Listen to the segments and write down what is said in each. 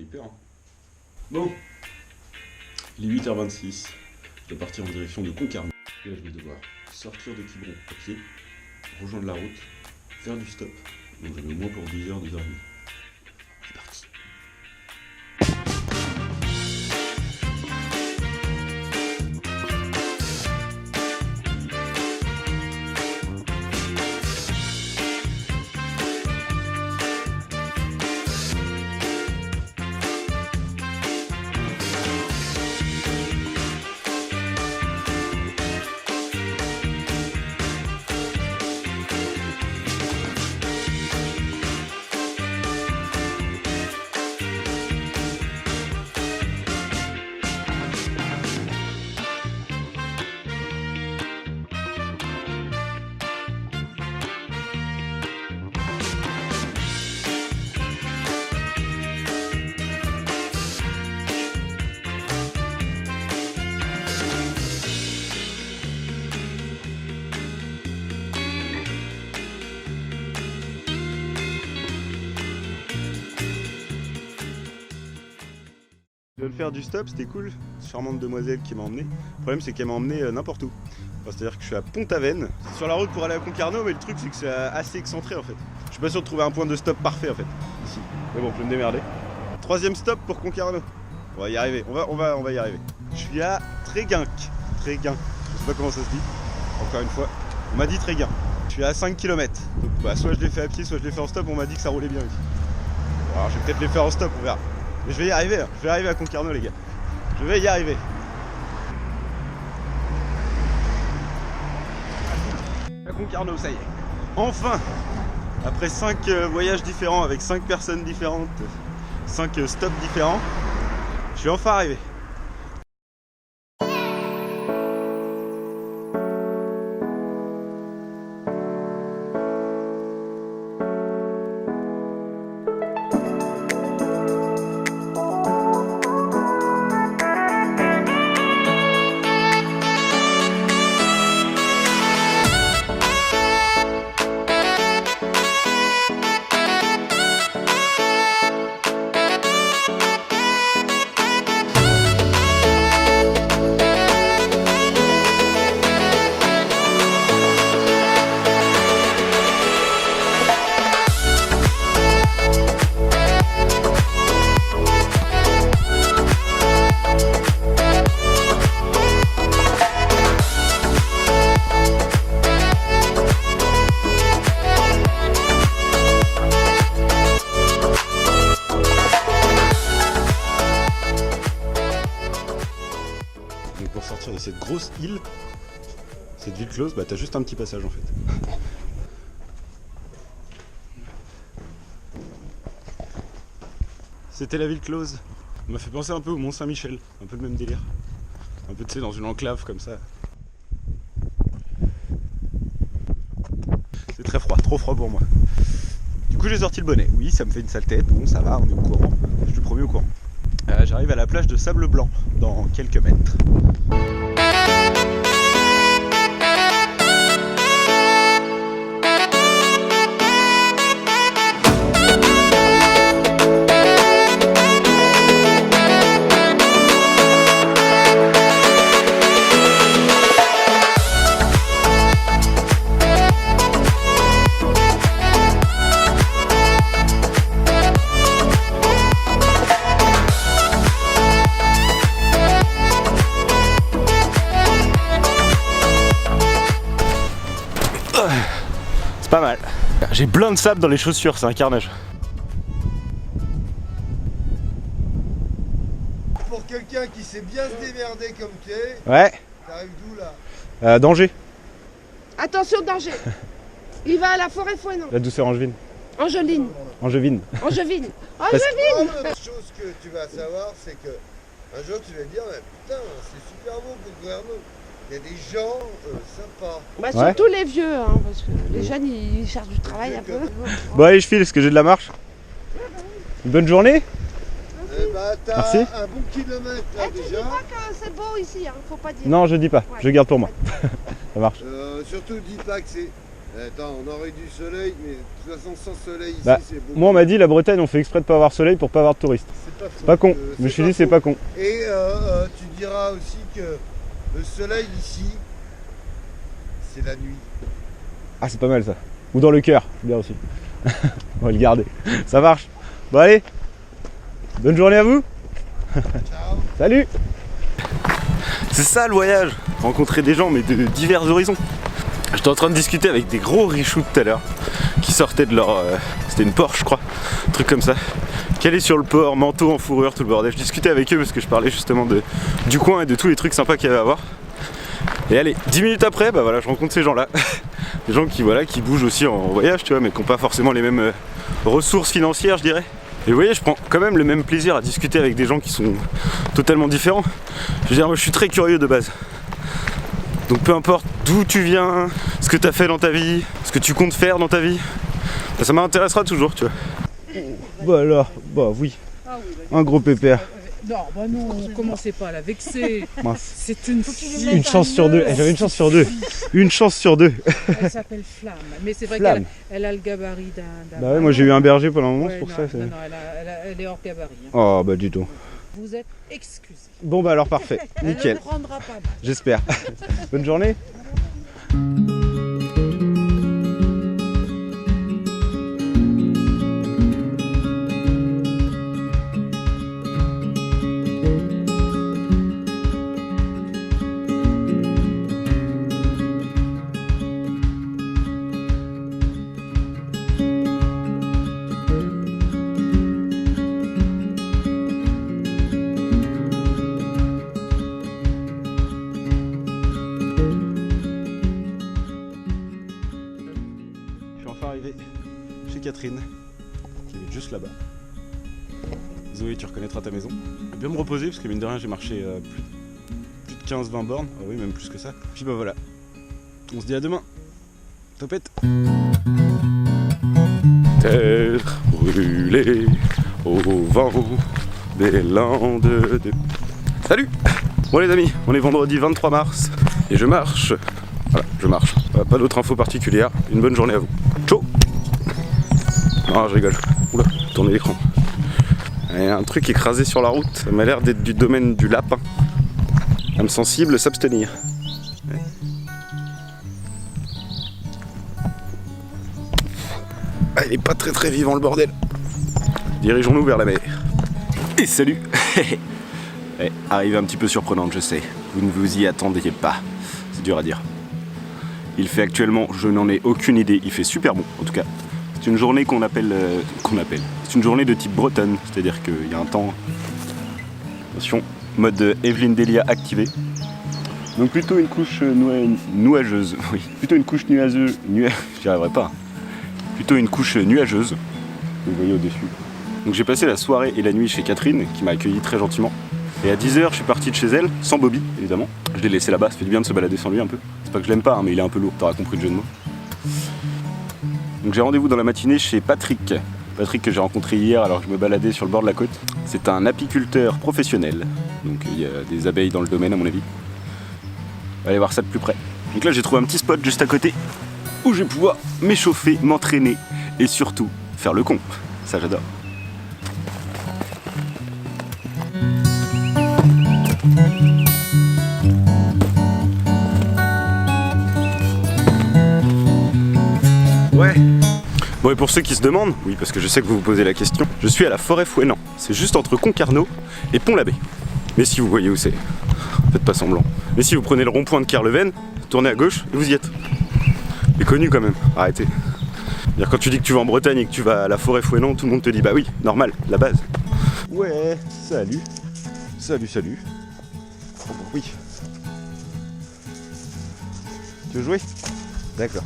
flipper. Hein. Bon, il est 8h26. Je dois partir en direction de Concarneau. Et là, je vais devoir sortir de Quiberon à pied, rejoindre la route, faire du stop. Donc j'en ai au moins pour 10h, 10h30. C'est parti. Je viens de faire du stop, c'était cool, charmante demoiselle qui m'a emmené. Le problème c'est qu'elle m'a emmené n'importe où. Enfin, c'est-à-dire que je suis à Pont-Aven, c'est sur la route pour aller à Concarneau, mais le truc c'est que c'est assez excentré en fait. Je suis pas sûr de trouver un point de stop parfait en fait, ici. Mais bon, je vais me démerder. Troisième stop pour Concarneau. On va y arriver, on va y arriver. Je suis à Tréguinck, je sais pas comment ça se dit, encore une fois. On m'a dit Tréguin. Je suis à 5 km, donc bah, soit je l'ai fait à pied, soit je l'ai fait en stop, on m'a dit que ça roulait bien ici. Alors je vais peut-être les faire en stop, on verra. Mais je vais y arriver, hein. Je vais arriver à Concarneau les gars. Je vais y arriver. À Concarneau, ça y est. Enfin, après 5 voyages différents avec 5 personnes différentes, 5 stops différents, je suis enfin arrivé. Pour sortir de cette grosse île, cette ville close, bah t'as juste un petit passage en fait. C'était la ville close. Ça m'a fait penser un peu au Mont Saint-Michel, un peu le même délire. Un peu tu sais dans une enclave comme ça. C'est très froid, trop froid pour moi. Du coup j'ai sorti le bonnet. Oui, ça me fait une sale tête, bon ça va, on est au courant. Je suis le premier au courant. J'arrive à la plage de Sable Blanc dans quelques mètres. C'est pas mal. J'ai plein de sable dans les chaussures, c'est un carnage. Pour quelqu'un qui sait bien se démerder comme tu es, Ouais. t'arrives d'où là? Danger. Attention, danger. Il va à la forêt Fouenon. La douceur angevine. Angeline. Angevine. Angevine. La Angevine. chose que tu vas savoir, c'est que un jour tu vas dire, mais putain, c'est super beau pour Concarneau. Il y a des gens sympas. Bah, Ouais. surtout les vieux, hein, parce que les jeunes ils cherchent du travail un peu. Bon allez je file, est-ce que j'ai de la marche? Une bonne journée. Bah, t'as Merci. un bon kilomètre là Tu dis déjà. pas que c'est beau ici, hein, faut pas dire. Non je dis pas, Ouais. je garde pour moi. Ça marche. Surtout dis pas que c'est Attends, on aurait du soleil, mais de toute façon, sans soleil ici, Bah, c'est beaucoup. moi on m'a dit la Bretagne on fait exprès de pas avoir soleil pour pas avoir de touristes. C'est Pas con, je me suis dit c'est pas con. Et tu diras aussi que le soleil ici, c'est la nuit. Ah c'est pas mal ça. Ou dans le cœur, c'est bien aussi. On va le garder. Ça marche. Bon allez. Bonne journée à vous. Ciao. Salut. C'est ça le voyage. Rencontrer des gens mais de divers horizons. J'étais en train de discuter avec des gros richoux tout à l'heure qui sortaient de leur... c'était une Porsche je crois, un truc comme ça. Calé sur le port, manteau en fourrure, tout le bordel. Je discutais avec eux parce que je parlais justement du coin et de tous les trucs sympas qu'il y avait à voir. Et allez, 10 minutes après, bah voilà, je rencontre ces gens-là. Des gens qui, voilà, qui bougent aussi en voyage, tu vois, mais qui n'ont pas forcément les mêmes ressources financières, je dirais. Et vous voyez, je prends quand même le même plaisir à discuter avec des gens qui sont totalement différents. Je veux dire, moi je suis très curieux de base. Donc peu importe d'où tu viens, ce que tu as fait dans ta vie, ce que tu comptes faire dans ta vie, ça m'intéressera toujours, tu vois. Bah alors, bah oui, Ah oui, un gros pépère. non, bah non, commencez pas à la vexer. Mince. C'est une Une chance sur deux, j'avais une chance sur deux. Une chance sur deux. Elle s'appelle Flamme. Mais c'est vrai Flamme. qu'elle a le gabarit d'un. Bah ouais, moi j'ai eu un berger pendant un moment, Ouais, c'est pour non, ça. non, non, elle est hors gabarit. Hein. Oh bah du tout. Vous êtes excusés. Bon bah alors parfait, Elle nickel, ne prendra pas mal. j'espère. Bonne journée. Arrivé chez Catherine qui est juste là-bas. Zoé, tu reconnaîtras ta maison. Je vais bien me reposer parce que mine de rien j'ai marché plus de 15-20 bornes, ah oui même plus que ça. Puis bah voilà, on se dit à demain. Topette. Terre brûlée au vent des landes de... Salut. Bon les amis, on est vendredi 23 mars et je marche. Voilà, je marche. Pas d'autre info particulière. Une bonne journée à vous. Ciao. Non, je rigole. Oula, tournez l'écran. Il y a un truc écrasé sur la route. Ça m'a l'air d'être du domaine du lapin. Âme sensible, s'abstenir. Ouais. Ah, il est pas très vivant le bordel. Dirigeons-nous vers la mer. Et salut. Ouais, arrivée un petit peu surprenante, je sais. Vous ne vous y attendiez pas. C'est dur à dire. Il fait actuellement, je n'en ai aucune idée, il fait super bon en tout cas. C'est une journée qu'on appelle. C'est une journée de type bretonne, c'est-à-dire qu'il y a un temps. Attention, mode Evelyne Delia activé. Donc plutôt une couche nuageuse, oui, plutôt une couche nuageuse, j'y arriverai pas. Plutôt une couche nuageuse, vous voyez au-dessus. Donc j'ai passé la soirée et la nuit chez Catherine, qui m'a accueilli très gentiment. Et à 10h, je suis parti de chez elle, sans Bobby, évidemment. Je l'ai laissé là-bas, ça fait du bien de se balader sans lui un peu. C'est pas que je l'aime pas, hein, mais il est un peu lourd, t'auras compris le jeu de mots. Donc j'ai rendez-vous dans la matinée chez Patrick. Patrick que j'ai rencontré hier alors que je me baladais sur le bord de la côte. C'est un apiculteur professionnel, donc il y a des abeilles dans le domaine à mon avis. On va aller voir ça de plus près. Donc là j'ai trouvé un petit spot juste à côté où je vais pouvoir m'échauffer, m'entraîner et surtout faire le con. Ça j'adore. Ouais. Bon et pour ceux qui se demandent, oui parce que je sais que vous vous posez la question, je suis à la forêt Fouesnant. C'est juste entre Concarneau et Pont-l'Abbé. Mais si vous voyez où c'est, faites pas semblant. Mais si vous prenez le rond-point de Kerleven, tournez à gauche et vous y êtes. C'est connu quand même, arrêtez. C'est-à-dire quand tu dis que tu vas en Bretagne et que tu vas à la forêt Fouesnant, tout le monde te dit bah oui, normal, la base. Ouais, salut. Salut. Oh, oui. Tu veux jouer? D'accord.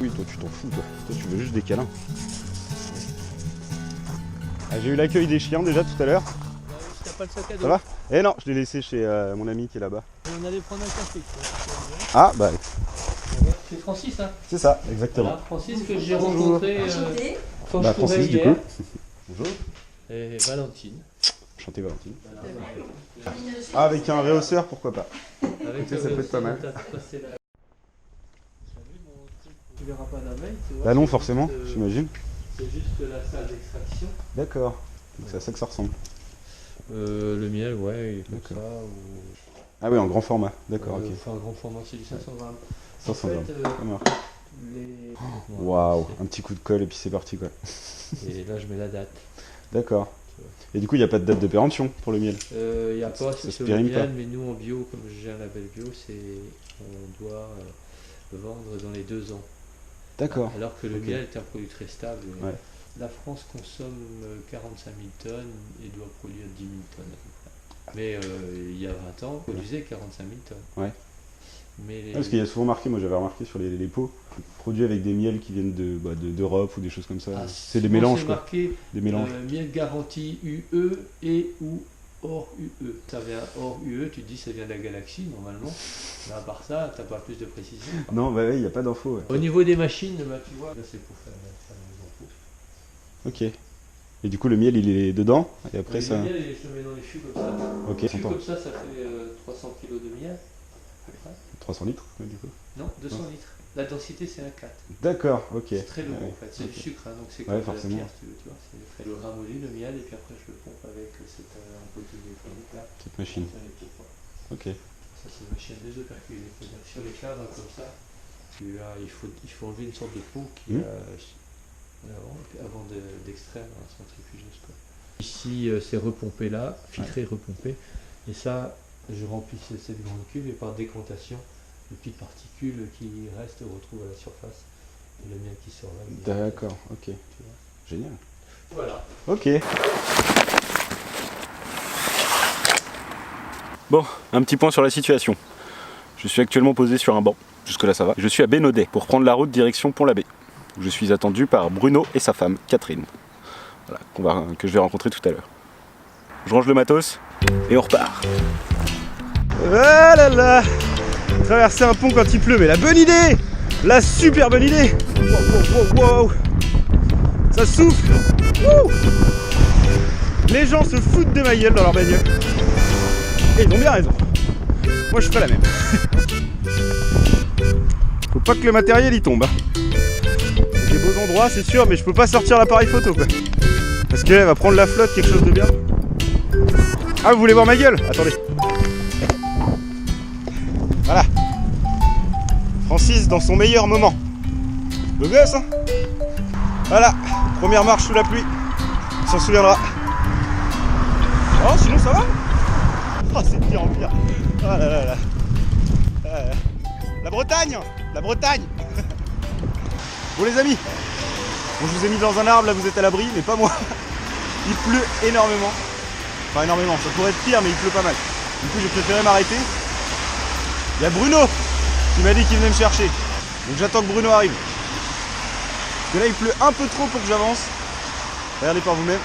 Oui, toi tu t'en fous, toi tu veux juste des câlins. Ah, j'ai eu l'accueil des chiens déjà tout à l'heure. T'as pas le sac à dos. Ça va? Eh non, je l'ai laissé chez mon ami qui est là-bas. On allait prendre un café. Ah bah C'est Francis, hein? c'est ça, exactement. Voilà, Francis que j'ai rencontré quand je courais Francis du hier. coup. Bonjour. Et Valentine. Enchanté Valentine. Ah, avec un réhausseur, pourquoi pas. Avec Ça peut être pas mal. Tu verras pas d'abeilles, tu vois. Bah non, c'est forcément, juste, j'imagine. C'est juste la salle d'extraction. D'accord. Donc c'est à ça que ça ressemble. Le miel, ouais, comme D'accord. ça. Ou... Ah oui, en grand format. D'accord, ok. Enfin, grand format, c'est du 500 grammes. 500 en grammes. fait, Ça marche. les... Waouh, un petit coup de colle et puis c'est parti quoi. Et là, je mets la date. D'accord. Et du coup, il n'y a pas de date de péremption pour le miel. Il n'y a Ça pas se sur le périme miel, pas. mais nous en bio, comme j'ai un label bio, on doit vendre dans les 2 ans. D'accord. Alors que le Ok. miel est un produit très stable. Ouais. La France consomme 45 000 tonnes et doit produire 10 000 tonnes à peu près. Mais il y a 20 ans, on produisait 45 000 tonnes. Ouais. Mais les... Parce qu'il y a souvent marqué, moi j'avais remarqué sur les pots, produits avec des miels qui viennent d'Europe ou des choses comme ça. Ah, c'est des souvent, mélanges c'est quoi. marqué Des mélanges. miel garantie UE et ou hors UE. Ça vient hors UE, tu te dis ça vient de la galaxie normalement. Mais à part ça, t'as pas plus de précision. Non, bah ouais, il n'y a pas d'infos. Ouais. Au niveau des machines, bah, tu vois, là c'est pour faire la maison pousse. Ok. Et du coup, le miel il est dedans et après ça. Le miel, je le mets dans les fûts comme ça. Ok, Les fûts 100 ans. comme ça fait 300 kg de miel. à peu près. 300 litres du coup. Non, 200 litres. La densité c'est un 4. D'accord, ok. C'est très lourd Ouais, en fait, c'est ok. du sucre, hein, donc c'est Ouais, comme de la forcément. pierre, si tu veux, tu vois. C'est le ramolli, le miel, et puis après je le pompe avec cette ampoule téléphonique là. Cette machine. Ça, les pots, quoi. Ok. Ça c'est une machine à désoperculer. C'est-à-dire que sur les cadres comme ça, il faut enlever une sorte de peau qui avant d'extraire un centrifugeuse. Quoi. Ici c'est repompé là, filtré, repompé. Et ça, je remplis cette grande cuve et par décantation, les petites particules qui restent se retrouvent à la surface. Et le miel qui sort là. D'accord, ok. Tu vois. Génial. Voilà. Ok. Bon, un petit point sur la situation. Je suis actuellement posé sur un banc. Jusque-là, ça va. Je suis à Bénodet pour prendre la route direction Pont-l'Abbé, où je suis attendu par Bruno et sa femme, Catherine. Voilà, que je vais rencontrer tout à l'heure. Je range le matos et on repart. Ah là là, traverser un pont quand il pleut, mais la bonne idée, la super bonne idée. Wow, wow, wow. Ça souffle. Wouh. Les gens se foutent de ma gueule dans leur bagnole. Et ils ont bien raison. Moi je ferai la même. Faut pas que le matériel y tombe. Des beaux endroits c'est sûr, mais je peux pas sortir l'appareil photo quoi. Parce qu'elle va prendre la flotte, quelque chose de bien. Ah, vous voulez voir ma gueule? Attendez. Voilà. Francis dans son meilleur moment. Le gosse, hein? Voilà. Première marche sous la pluie. On s'en souviendra. Oh, sinon ça va? Oh, c'est de pire en pire. Ah là là là. La Bretagne! La Bretagne! Bon les amis, bon, je vous ai mis dans un arbre, là vous êtes à l'abri, mais pas moi. Il pleut énormément. Enfin énormément, ça pourrait être pire, mais il pleut pas mal. Du coup j'ai préféré m'arrêter. Il y a Bruno qui m'a dit qu'il venait me chercher. Donc j'attends que Bruno arrive. Parce que là il pleut un peu trop pour que j'avance. Regardez par vous-même.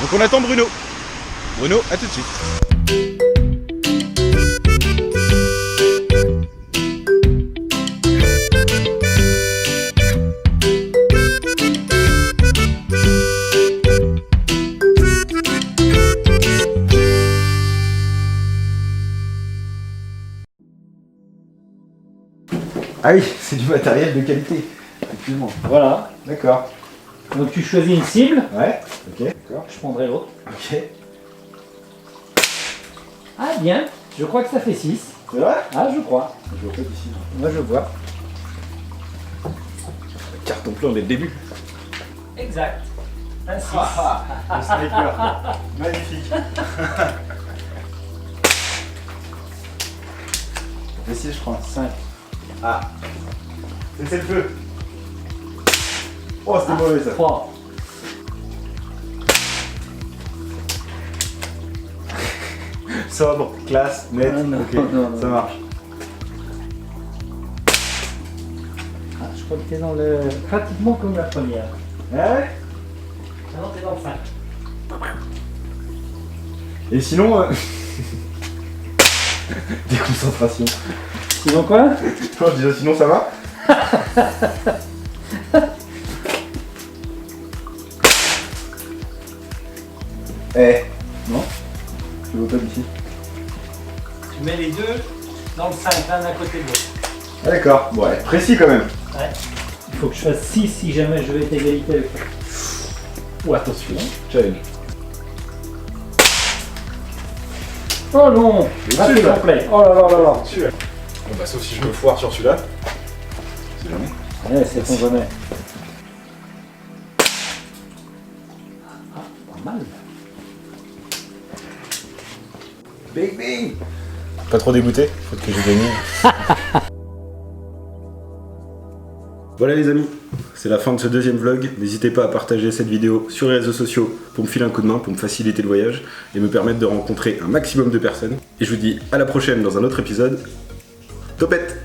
Donc on attend Bruno. Bruno, à tout de suite. Ah oui, c'est du matériel de qualité, effectivement. Voilà. D'accord. Donc tu choisis une cible. Ouais, ok. D'accord. Je prendrai l'autre. Ok. Ah bien. Je crois que ça fait 6. C'est vrai? Ah je crois. Je vois pas d'ici. Moi je vois. Carton plein dès le début. Exact. Un 6. Le sniper. Magnifique. Et si je prends 5. Ah. C'est le feu. Oh, c'était mauvais ça. 3. Sobre, classe, net. Non, ok, non, ça marche. Ah, je crois que t'es dans le... pratiquement comme la première. Ouais. Ah non, t'es dans le 5. Et sinon... Déconcentration. Sinon quoi? Non, je disais sinon ça va. Eh, Non, je vois pas d'ici. Tu mets les deux dans le 5, l'un à côté de l'autre. Ah d'accord, bon, ouais, précis quand même. Ouais. Il faut que je fasse 6 si jamais je vais être égalité avec toi. Oh, attention, challenge. Oh non, Ah, c'est complet. Oh là là là là. Bon bah sauf si je me foire sur celui-là. C'est jamais. Ouais, c'est ton jamais. Ah, pas mal. Bing bing. Pas trop dégoûté, faut que j'ai gagné. Voilà les amis, c'est la fin de ce deuxième vlog. N'hésitez pas à partager cette vidéo sur les réseaux sociaux pour me filer un coup de main, pour me faciliter le voyage et me permettre de rencontrer un maximum de personnes. Et je vous dis à la prochaine dans un autre épisode. Topette!